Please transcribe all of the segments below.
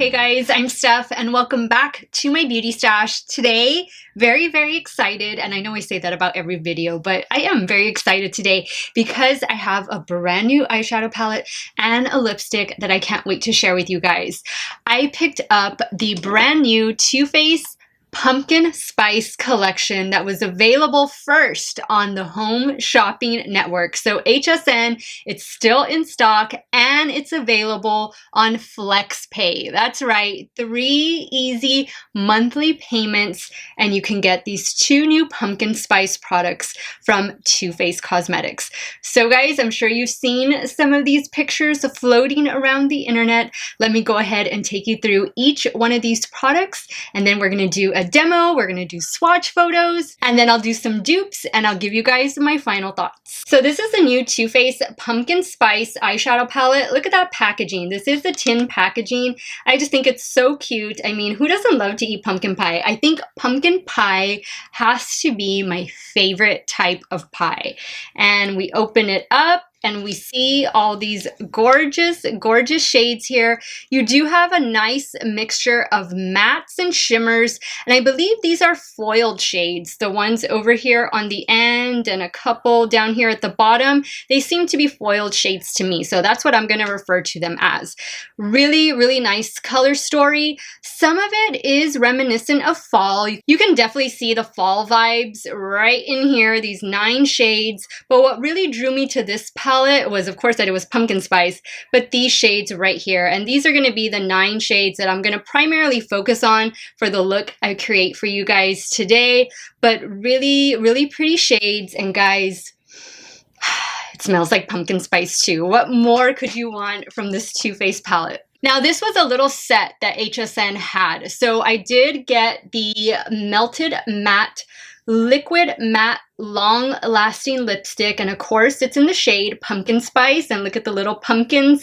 Hey guys, I'm Steff and welcome back to my beauty stash. Today, very excited, and I know I say that about every video, but I am very excited today because I have a brand new eyeshadow palette and a lipstick that I can't wait to share with you guys. I picked up the brand new Too Faced Pumpkin Spice collection that was available first on the Home Shopping Network. So HSN, it's still in stock and it's available on FlexPay. That's right, 3 easy monthly payments and you can get these 2 new pumpkin spice products from Too Faced Cosmetics. So guys, I'm sure you've seen some of these pictures floating around the internet. Let me go ahead and take you through each one of these products and then we're going to do a demo, we're gonna do swatch photos, and then I'll do some dupes and I'll give you guys my final thoughts. So this is the new Too Faced Pumpkin Spice eyeshadow palette. Look at that packaging. This is the tin packaging. I just think it's so cute. I mean, who doesn't love to eat pumpkin pie? I think pumpkin pie has to be my favorite type of pie. And we open it up and we see all these gorgeous shades here. You do have a nice mixture of mattes and shimmers, and I believe these are foiled shades. The ones over here on the end and a couple down here at the bottom, they seem to be foiled shades to me, so that's what I'm gonna refer to them as. Really nice color story. Some of it is reminiscent of fall. You can definitely see the fall vibes right in here, these 9 shades, but what really drew me to this palette was, of course, that it was pumpkin spice, but these shades right here, and these are going to be the 9 shades that I'm going to primarily focus on for the look I create for you guys today. But really pretty shades, and guys, it smells like pumpkin spice too. What more could you want from this Too Faced palette? Now, this was a little set that HSN had. So I did get the Melted Matte Liquid Matte Long Lasting Lipstick, and of course it's in the shade Pumpkin Spice, and look at the little pumpkin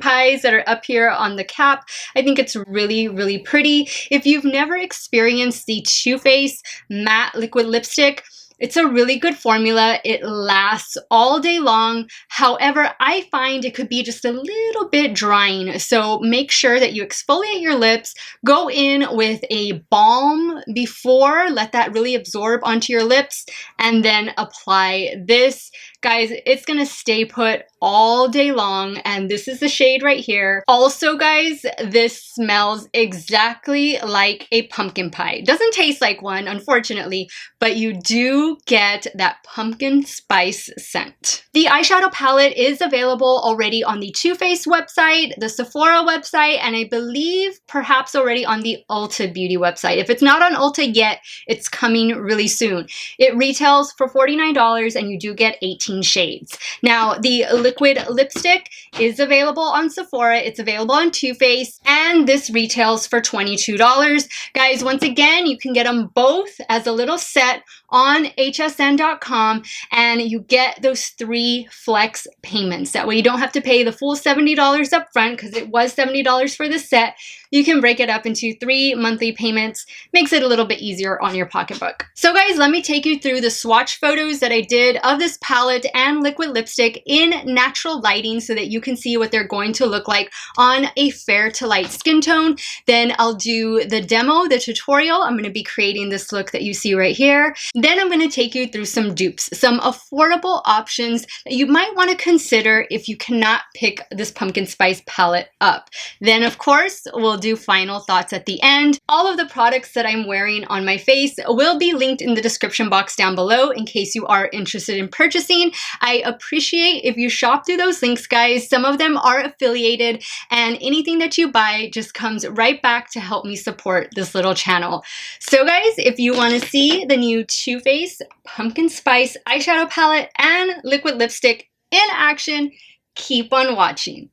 pies that are up here on the cap. I think it's really pretty. If you've never experienced the Too Faced Matte Liquid Lipstick, it's a really good formula. It lasts all day long. However, I find it could be just a little bit drying. So make sure that you exfoliate your lips, go in with a balm before, let that really absorb onto your lips, and then apply this. Guys, it's gonna stay put all day long, and this is the shade right here. Also, guys, this smells exactly like a pumpkin pie. It doesn't taste like one, unfortunately, but you do get that pumpkin spice scent. The eyeshadow palette is available already on the Too Faced website, the Sephora website, and I believe perhaps already on the Ulta Beauty website. If it's not on Ulta yet, it's coming really soon. It retails for $49 and you do get 18 shades. Now, the liquid lipstick is available on Sephora, it's available on Too Faced, and this retails for $22. Guys, once again, you can get them both as a little set on hsn.com, and you get those 3 flex payments. That way you don't have to pay the full $70 up front, because it was $70 for the set. You can break it up into 3 monthly payments. Makes it a little bit easier on your pocketbook. So guys, let me take you through the swatch photos that I did of this palette and liquid lipstick in natural lighting so that you can see what they're going to look like on a fair to light skin tone. Then I'll do the demo, the tutorial. I'm going to be creating this look that you see right here. Then I'm going to take you through some dupes, some affordable options that you might want to consider if you cannot pick this pumpkin spice palette up. Then of course, we'll do final thoughts at the end. All of the products that I'm wearing on my face will be linked in the description box down below in case you are interested in purchasing. I appreciate if you shop through those links, guys. Some of them are affiliated, and anything that you buy just comes right back to help me support this little channel. So guys, if you want to see the new Too Faced Pumpkin Spice eyeshadow palette and liquid lipstick in action, keep on watching.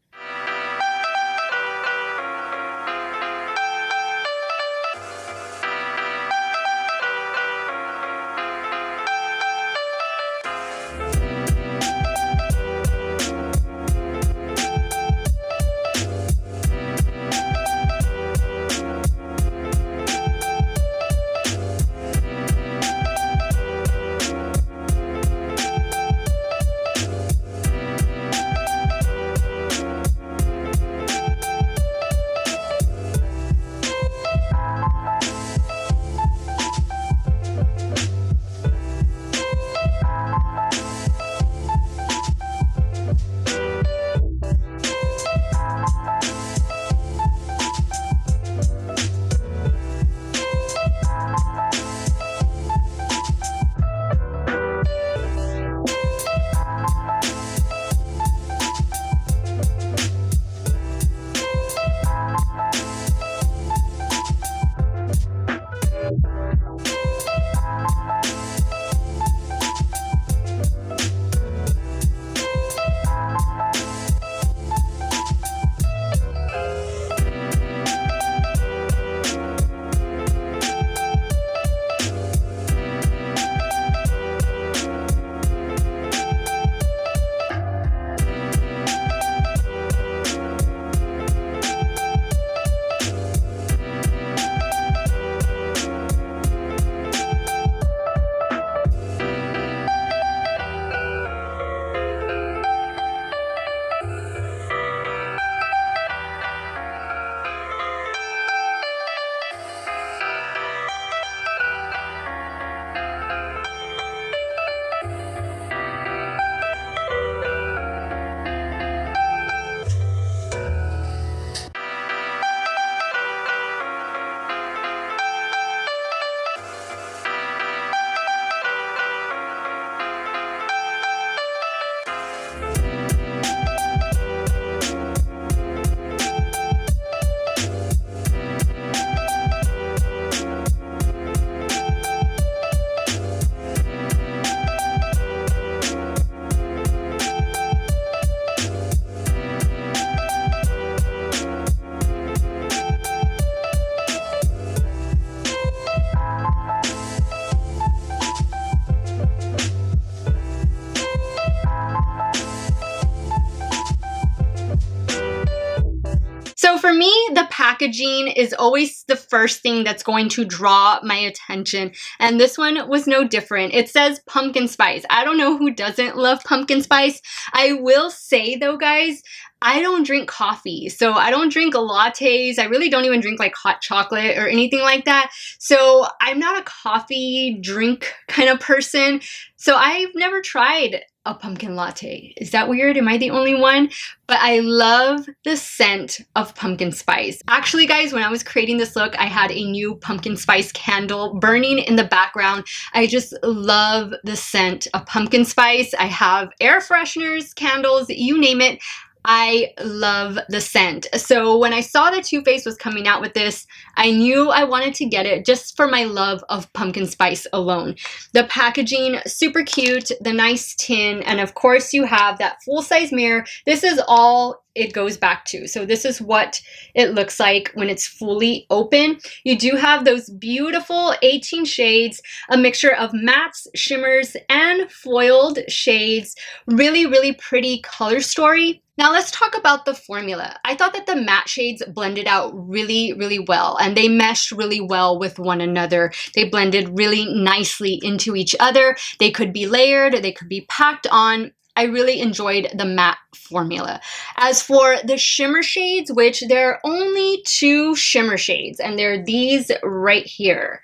packaging is always the first thing that's going to draw my attention, and this one was no different. It says pumpkin spice. I don't know who doesn't love pumpkin spice. I will say though, guys, I don't drink coffee, so I don't drink lattes. I really don't even drink like hot chocolate or anything like that. So I'm not a coffee drink kind of person. So I've never tried a pumpkin latte. Is that weird? Am I the only one? But I love the scent of pumpkin spice. Actually, guys, when I was creating this look, I had a new pumpkin spice candle burning in the background. I just love the scent of pumpkin spice. I have air fresheners, candles, you name it. I love the scent. So when I saw that Too Faced was coming out with this, I knew I wanted to get it just for my love of pumpkin spice alone. The packaging, super cute, the nice tin, and of course you have that full-size mirror. This is all it goes back to. So this is what it looks like when it's fully open. You do have those beautiful 18 shades, a mixture of mattes, shimmers, and foiled shades. Really, really pretty color story. Now let's talk about the formula. I thought that the matte shades blended out really, really well, and they meshed really well with one another. They blended really nicely into each other. They could be layered, they could be packed on. I really enjoyed the matte formula. As for the shimmer shades, which there are only 2 shimmer shades, and they're these right here.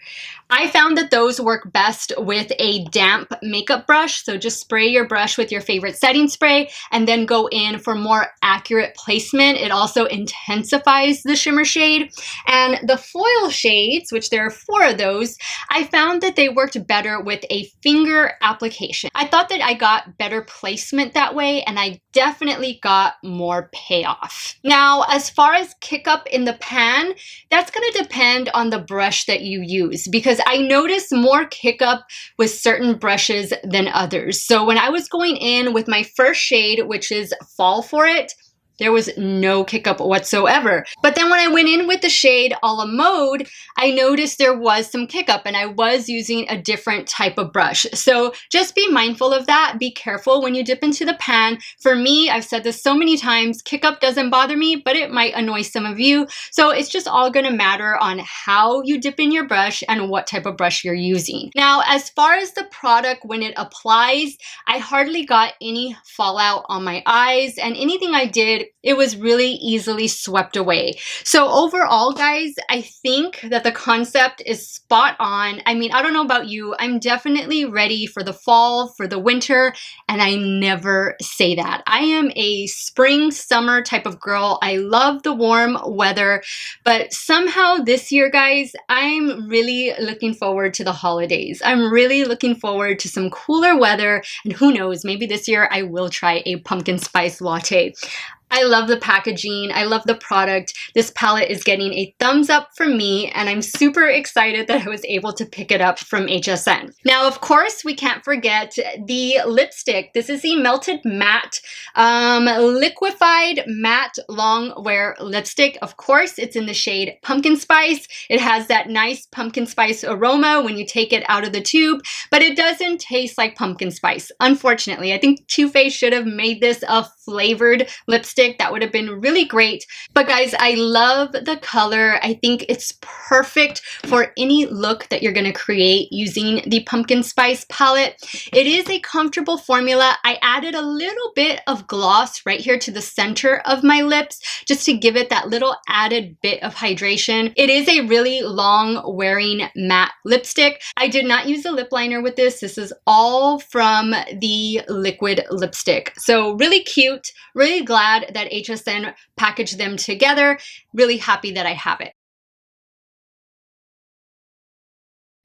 I found that those work best with a damp makeup brush. So just spray your brush with your favorite setting spray and then go in for more accurate placement. It also intensifies the shimmer shade. And the foil shades, which there are 4 of those, I found that they worked better with a finger application. I thought that I got better placement that way, and I definitely got more payoff. Now, as far as kick up in the pan, that's going to depend on the brush that you use, because I noticed more kick up with certain brushes than others. So when I was going in with my first shade, which is Fall for It, there was no kick up whatsoever. But then when I went in with the shade a la Mode, I noticed there was some kick up, and I was using a different type of brush. So just be mindful of that. Be careful when you dip into the pan. For me, I've said this so many times, kick up doesn't bother me, but it might annoy some of you. So it's just all gonna matter on how you dip in your brush and what type of brush you're using. Now, as far as the product, when it applies, I hardly got any fallout on my eyes, and anything I did, it was really easily swept away. So overall, guys, I think that the concept is spot on. I mean, I don't know about you. I'm definitely ready for the fall, for the winter, and I never say that. I am a spring, summer type of girl. I love the warm weather, but somehow this year, guys, I'm really looking forward to the holidays. I'm really looking forward to some cooler weather, and who knows, maybe this year I will try a pumpkin spice latte. I love the packaging. I love the product. This palette is getting a thumbs up from me, and I'm super excited that I was able to pick it up from HSN. Now, of course, we can't forget the lipstick. This is the Melted Matte Liquefied Matte Long Wear Lipstick. Of course, it's in the shade Pumpkin Spice. It has that nice pumpkin spice aroma when you take it out of the tube, but it doesn't taste like pumpkin spice. Unfortunately, I think Too Faced should have made this a flavored lipstick. That would have been really great. But guys, I love the color. I think it's perfect for any look that you're going to create using the pumpkin spice palette. It is a comfortable formula. I added a little bit of gloss right here to the center of my lips just to give it that little added bit of hydration. It is a really long wearing matte lipstick. I did not use a lip liner with this. This is all from the liquid lipstick. So really cute, really glad that HSN packaged them together. Really happy that I have it.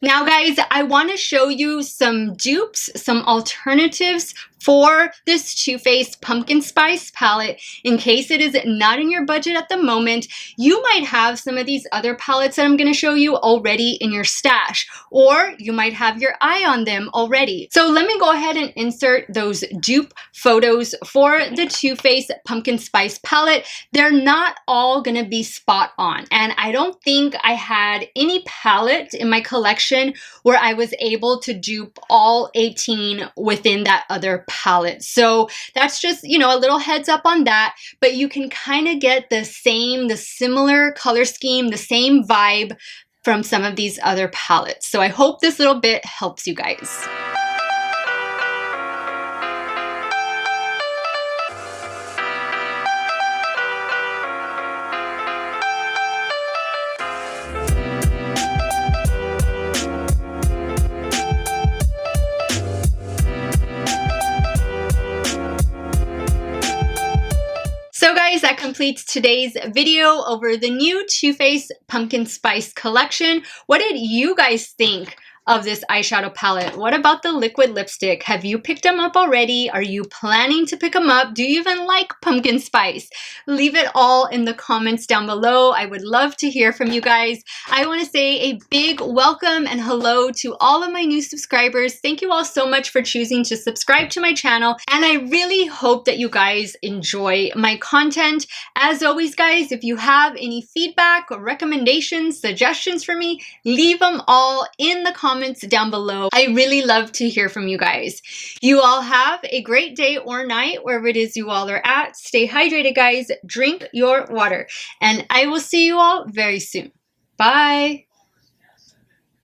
Now, guys, I want to show you some dupes, some alternatives for this Too Faced Pumpkin Spice palette. In case it is not in your budget at the moment, you might have some of these other palettes that I'm going to show you already in your stash, or you might have your eye on them already. So let me go ahead and insert those dupe photos for the Too Faced Pumpkin Spice palette. They're not all going to be spot on, and I don't think I had any palette in my collection where I was able to dupe all 18 within that other palette. So that's just, you know, a little heads up on that, but you can kind of get the similar color scheme, the same vibe from some of these other palettes. So I hope this little bit helps you guys. So guys, that completes today's video over the new Too Faced Pumpkin Spice collection. What did you guys think of this eyeshadow palette? What about the liquid lipstick? Have you picked them up already? Are you planning to pick them up? Do you even like pumpkin spice? Leave it all in the comments down below. I would love to hear from you guys. I want to say a big welcome and hello to all of my new subscribers. Thank you all so much for choosing to subscribe to my channel, and I really hope that you guys enjoy my content. As always, guys, if you have any feedback or recommendations, suggestions for me, leave them all in the comments down below. I really love to hear from you guys. You all have a great day or night wherever it is you all are at. Stay hydrated, guys. Drink your water, and I will see you all very soon. Bye.